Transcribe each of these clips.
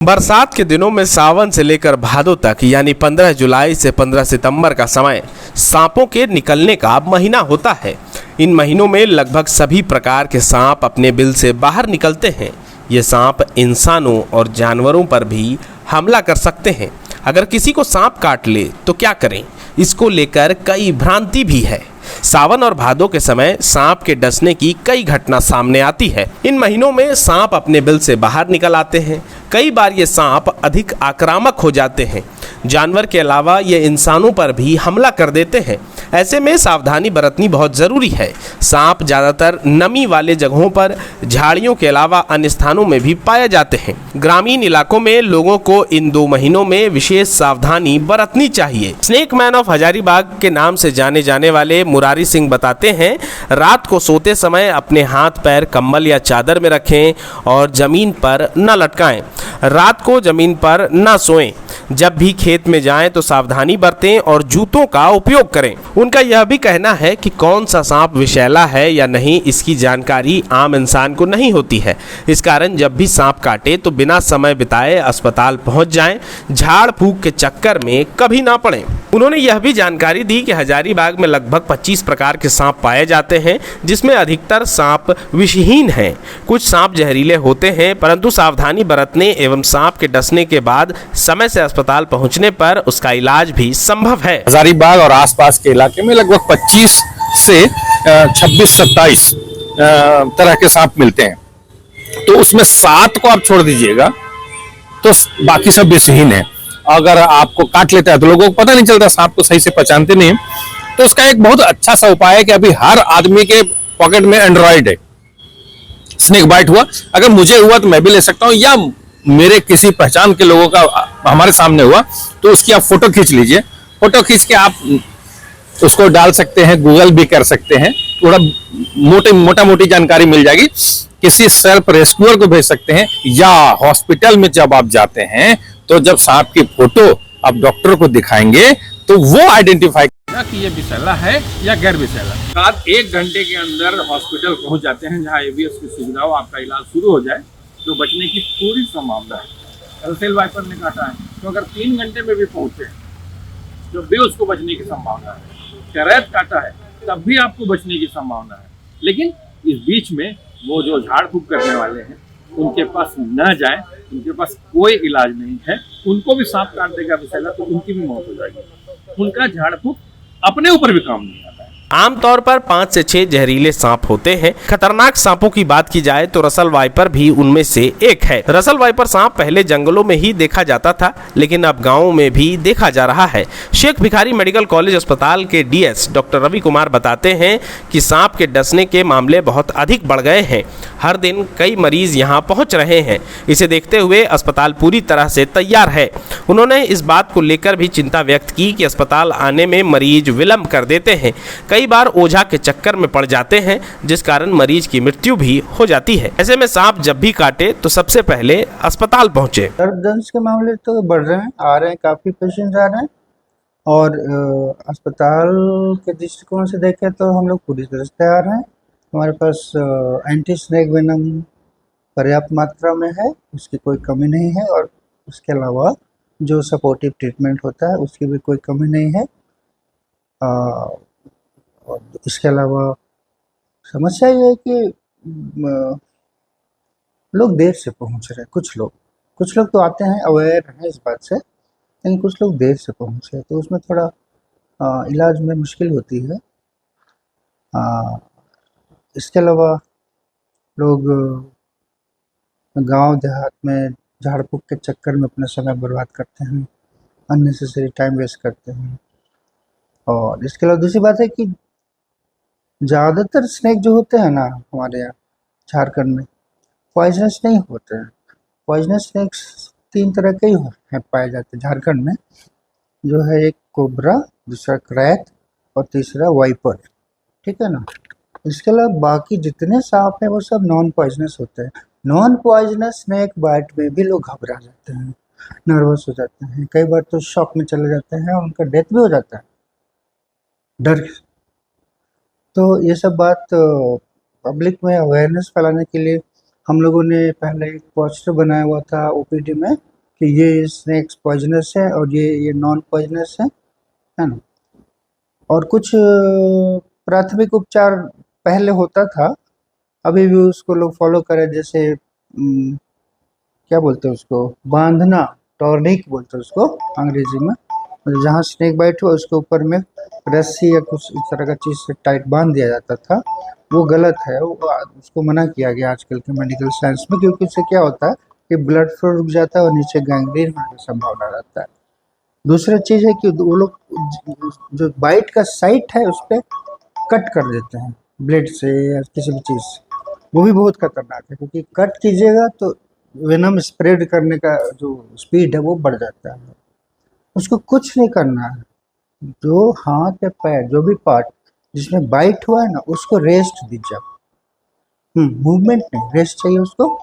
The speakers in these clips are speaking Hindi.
बरसात के दिनों में सावन से लेकर भादों तक यानी 15 जुलाई से 15 सितंबर का समय सांपों के निकलने का महीना होता है। इन महीनों में लगभग सभी प्रकार के सांप अपने बिल से बाहर निकलते हैं। ये सांप इंसानों और जानवरों पर भी हमला कर सकते हैं। अगर किसी को सांप काट ले तो क्या करें, इसको लेकर कई भ्रांति भी है। सावन और भादों के समय सांप के डसने की कई घटना सामने आती है। इन महीनों में सांप अपने बिल से बाहर निकल आते हैं। कई बार ये सांप अधिक आक्रामक हो जाते हैं। जानवर के अलावा ये इंसानों पर भी हमला कर देते हैं। ऐसे में सावधानी बरतनी बहुत ज़रूरी है। सांप ज़्यादातर नमी वाले जगहों पर, झाड़ियों के अलावा अन्य स्थानों में भी पाए जाते हैं। ग्रामीण इलाकों में लोगों को इन 2 महीनों में विशेष सावधानी बरतनी चाहिए। स्नेक मैन ऑफ हजारीबाग के नाम से जाने जाने वाले मुरारी सिंह बताते हैं, रात को सोते समय अपने हाथ पैर कंबल या चादर में रखें और जमीन पर न लटकाएं। रात को जमीन पर न सोएं। जब भी खेत में जाएं तो सावधानी बरतें और जूतों का उपयोग करें। उनका यह भी कहना है कि कौन सा सांप विषैला है या नहीं, इसकी जानकारी आम इंसान को नहीं होती है। इस कारण जब भी सांप काटे तो बिना समय बिताए अस्पताल पहुंच जाएं। झाड़ फूक के चक्कर में कभी ना पड़ें। उन्होंने यह भी जानकारी दी कि हजारीबाग में लगभग 25 प्रकार के सांप पाए जाते हैं, जिसमें अधिकतर सांप विषहीन हैं। कुछ सांप जहरीले होते हैं, परंतु सावधानी बरतने एवं सांप के डसने के बाद समय से अस्पताल पहुंचने पर उसका इलाज भी संभव है। हजारीबाग और आसपास के इलाके में लगभग 25 से 26-27 तरह के सांप मिलते हैं। तो उसमें 7 को आप छोड़ दीजिएगा तो बाकी सब विषहीन है। अगर आपको काट लेता है तो लोगों को पता नहीं चलता, सांप को सही से पहचानते नहीं। तो उसका एक बहुत अच्छा सा उपाय है कि अभी हर आदमी के पॉकेट में एंड्रॉइड है। स्नेक बाइट हुआ, अगर मुझे हुआ तो मैं भी ले सकता हूँ, या मेरे किसी पहचान के लोगों का हमारे सामने हुआ तो उसकी आप फोटो खींच लीजिए। फोटो खींच के आप उसको डाल सकते हैं, गूगल भी कर सकते हैं। थोड़ा मोटा मोटी जानकारी मिल जाएगी। किसी सेल्फ रेस्क्यूअर को भेज सकते हैं, या हॉस्पिटल में जब आप जाते हैं तो जब सांप की फोटो आप डॉक्टर को दिखाएंगे तो वो आइडेंटिफाई कि ये विषैला है या गैर विषैला। रात 1 घंटे के अंदर हॉस्पिटल पहुंच जाते हैं जहां एवीएस की सुविधा हो, आपका इलाज शुरू हो जाए तो बचने की पूरी संभावना है। एल्सेल वाइपर ने काटा है तो अगर 3 घंटे में भी पहुंचे तो भी उसको बचने की संभावना है। कैरेट काटा है तब भी आपको बचने की संभावना है। लेकिन इस बीच में वो जो झाड़ फूक करने वाले हैं उनके पास न जाए, उनके पास कोई इलाज नहीं है। उनको भी सांप काट देगा विषैला तो उनकी भी मौत हो जाएगी। उनका झाड़ फूक अपने ऊपर भी काम नहीं आता है। आमतौर पर 5 से 6 जहरीले सांप होते हैं। खतरनाक सांपों की बात की जाए तो रसल वाइपर भी उनमें से एक है। रसल वाइपर सांप पहले जंगलों में ही देखा जाता था, लेकिन अब गांवों में भी देखा जा रहा है। शेख भिखारी मेडिकल कॉलेज अस्पताल के डीएस डॉक्टर रवि कुमार बताते हैं कि सांप के डसने के मामले बहुत अधिक बढ़ गए हैं। हर दिन कई मरीज यहाँ पहुँच रहे हैं। इसे देखते हुए अस्पताल पूरी तरह से तैयार है। उन्होंने इस बात को लेकर भी चिंता व्यक्त की कि अस्पताल आने में मरीज विलंब कर देते हैं। कई बार ओझा के चक्कर में पड़ जाते हैं, जिस कारण मरीज की मृत्यु भी हो जाती है। ऐसे में सांप जब भी काटे तो सबसे पहले अस्पताल पहुंचे। दर्द दंश के मामले तो बढ़ रहे हैं, आ रहे हैं, काफ़ी पेशेंट्स आ रहे हैं। और अस्पताल के दृष्टिकोण से देखें तो हम लोग पूरी तरह से तैयार हैं। हमारे पास एंटी स्नेक वेनम पर्याप्त मात्रा में है, उसकी कोई कमी नहीं है। और उसके अलावा जो सपोर्टिव ट्रीटमेंट होता है उसकी भी कोई कमी नहीं है। और इसके अलावा समस्या ये है कि लोग देर से पहुंच रहे हैं। कुछ लोग तो आते हैं, अवेयर हैं इस बात से, लेकिन कुछ लोग देर से पहुंचे हैं तो उसमें थोड़ा इलाज में मुश्किल होती है। इसके अलावा लोग गांव देहात में झाड़ फूक के चक्कर में अपना समय बर्बाद करते हैं, अननेसेसरी टाइम वेस्ट करते हैं। और इसके अलावा दूसरी बात है कि ज़्यादातर स्नेक जो होते हैं ना हमारे यहाँ झारखंड में, पॉइजनस नहीं होते हैं। पॉइजनस स्नेक्स 3 तरह के ही हैं पाए जाते हैं झारखंड में, जो है एक कोबरा, दूसरा क्रैत और तीसरा वाइपर। ठीक है ना। इसके अलावा बाकी जितने सांप हैं वो सब नॉन पॉइजनस होते हैं। नॉन पॉइजनस स्नेक बाइट में भी लोग घबरा जाते हैं, नर्वस हो जाते हैं, कई बार तो शॉक में चले जाते हैं और उनका डेथ भी हो जाता है डर। तो ये सब बात पब्लिक में अवेयरनेस फैलाने के लिए हम लोगों ने पहले एक पोस्टर बनाया हुआ था ओपीडी में, कि ये स्नेक्स पॉइजनस है और ये नॉन पॉइजनस है ना। और कुछ प्राथमिक उपचार पहले होता था, अभी भी उसको लोग फॉलो करें, जैसे क्या बोलते हैं उसको, बांधना, टॉर्निक बोलते हैं उसको अंग्रेजी में, मतलब जहाँ स्नेक बाइट हुआ उसके ऊपर में रस्सी या कुछ इस तरह का चीज़ से टाइट बांध दिया जाता था, वो गलत है, उसको मना किया गया आजकल के मेडिकल साइंस में, क्योंकि उससे क्या होता है कि ब्लड फ्लो रुक जाता है और नीचे गैंग्रीन होने की संभावना रहता है। दूसरा चीज़ है कि वो लोग जो बाइट का साइट है उस पर कट कर देते हैं ब्लेड से या किसी भी चीज़ से, वो भी बहुत खतरनाक है, क्योंकि कट कीजिएगा तो वेनम स्प्रेड करने का जो स्पीड है वो बढ़ जाता है। उसको कुछ नहीं करना है, जो हाथ या पैर जो भी पार्ट जिसमें बाइट हुआ है ना उसको रेस्ट दीजिए आप, मूवमेंट नहीं, रेस्ट चाहिए उसको,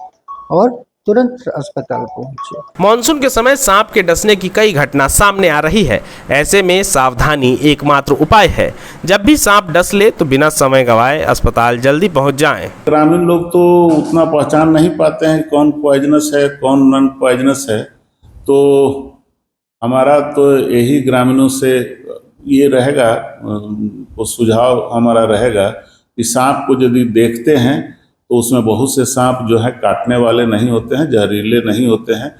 और तुरंत अस्पताल पहुंचे। मॉनसून के समय सांप के डसने की कई घटना सामने आ रही है। ऐसे में सावधानी एकमात्र उपाय है। जब भी सांप डस ले तो बिना समय गंवाए अस्पताल जल्दी पहुंच जाएं। ग्रामीण लोग तो उतना पहचान नहीं पाते हैं कौन पॉइजनस है कौन नॉन पॉइजनस है, तो हमारा तो यही ग्रामीणों से ये रहेगा, वो सुझाव हमारा रहेगा कि सांप को यदि देखते हैं तो उसमें बहुत से सांप जो है काटने वाले नहीं होते हैं, जहरीले नहीं होते हैं,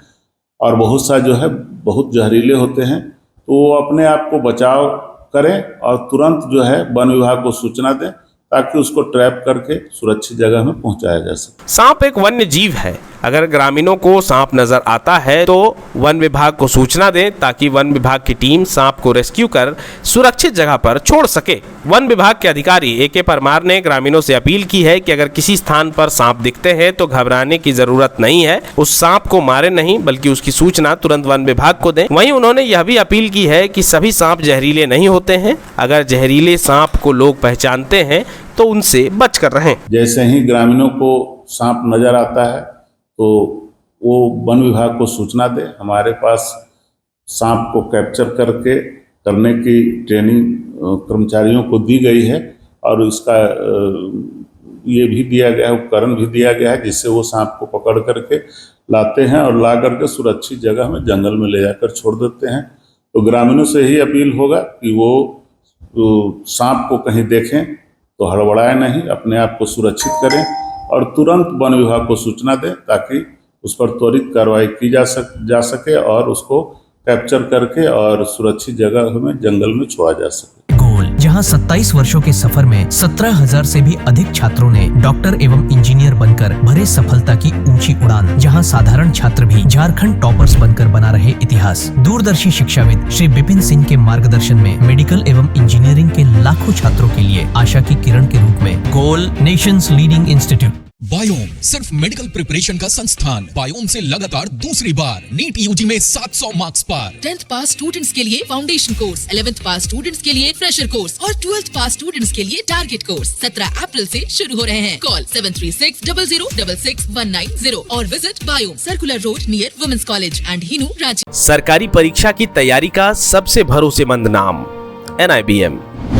और बहुत सा जो है बहुत जहरीले होते हैं, तो वो अपने आप को बचाव करें और तुरंत जो है वन विभाग को सूचना दें ताकि उसको ट्रैप करके सुरक्षित जगह में पहुंचाया जा सके। सांप एक वन्य जीव है। अगर ग्रामीणों को सांप नजर आता है तो वन विभाग को सूचना दें ताकि वन विभाग की टीम सांप को रेस्क्यू कर सुरक्षित जगह पर छोड़ सके। वन विभाग के अधिकारी AK परमार ने ग्रामीणों से अपील की है कि अगर किसी स्थान पर सांप दिखते हैं तो घबराने की जरूरत नहीं है, उस सांप को मारे नहीं बल्कि उसकी सूचना तुरंत वन विभाग को दें। वहीं उन्होंने यह भी अपील की है कि सभी सांप जहरीले नहीं होते हैं, अगर जहरीले सांप को लोग पहचानते हैं तो उनसे बच कर रहें। जैसे ही ग्रामीणों को सांप नजर आता है तो वो वन विभाग को सूचना दे। हमारे पास सांप को कैप्चर करने की ट्रेनिंग कर्मचारियों को दी गई है और इसका ये भी दिया गया है, उपकरण भी दिया गया है जिससे वो सांप को पकड़ करके लाते हैं और ला करके सुरक्षित जगह में जंगल में ले जाकर छोड़ देते हैं। तो ग्रामीणों से ही अपील होगा कि वो सांप को कहीं देखें तो हड़बड़ाए नहीं, अपने आप को सुरक्षित करें और तुरंत वन विभाग को सूचना दें ताकि उस पर त्वरित कार्रवाई की जा सके और उसको कैप्चर करके और सुरक्षित जगह में जंगल में छोड़ा जा सके। गोल, जहां 27 वर्षों के सफर में 17,000 से भी अधिक छात्रों ने डॉक्टर एवं इंजीनियर बनकर भरे सफलता की ऊंची उड़ान, जहां साधारण छात्र भी झारखंड टॉपर्स बनकर बना रहे इतिहास। दूरदर्शी शिक्षाविद श्री विपिन सिंह के मार्गदर्शन में मेडिकल एवं इंजीनियरिंग के लाखों छात्रों के लिए आशा की किरण के रूप में गोल, नेशंस लीडिंग इंस्टीट्यूट। बायोम सिर्फ मेडिकल प्रिपरेशन का संस्थान। बायोम से लगातार दूसरी बार नीट यूजी में 700 मार्क्स पार। 10th पास स्टूडेंट्स के लिए फाउंडेशन कोर्स, 11th पास स्टूडेंट्स के लिए फ्रेशर कोर्स और 12th पास स्टूडेंट्स के लिए टारगेट कोर्स 17 अप्रैल से शुरू हो रहे हैं। कॉल 7360066190 और visit biome, circular road near women's college and Hinoo, Ranchi. सरकारी परीक्षा की तैयारी का सबसे भरोसेमंद नाम NIBM।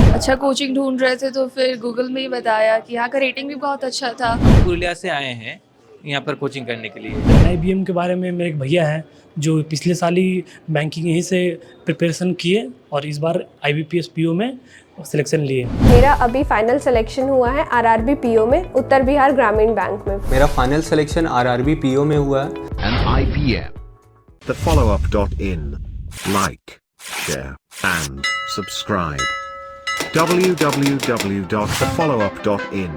अच्छा कोचिंग ढूंढ रहे थे तो फिर गूगल में ही बताया कि यहाँ का रेटिंग भी बहुत अच्छा था। पुरुलिया से आए हैं यहाँ पर कोचिंग करने के लिए। IBM के बारे में मेरे एक भैया हैं जो पिछले साल ही बैंकिंग यहीं से प्रिपरेशन किए और इस बार IBPS PO में सिलेक्शन लिए। मेरा अभी फाइनल सिलेक्शन हुआ है RRB PO में, उत्तर बिहार ग्रामीण बैंक में। मेरा फाइनल सिलेक्शन RRB PO में हुआ है। IBM, the followup.in. Like, share and subscribe. www.thefollowup.in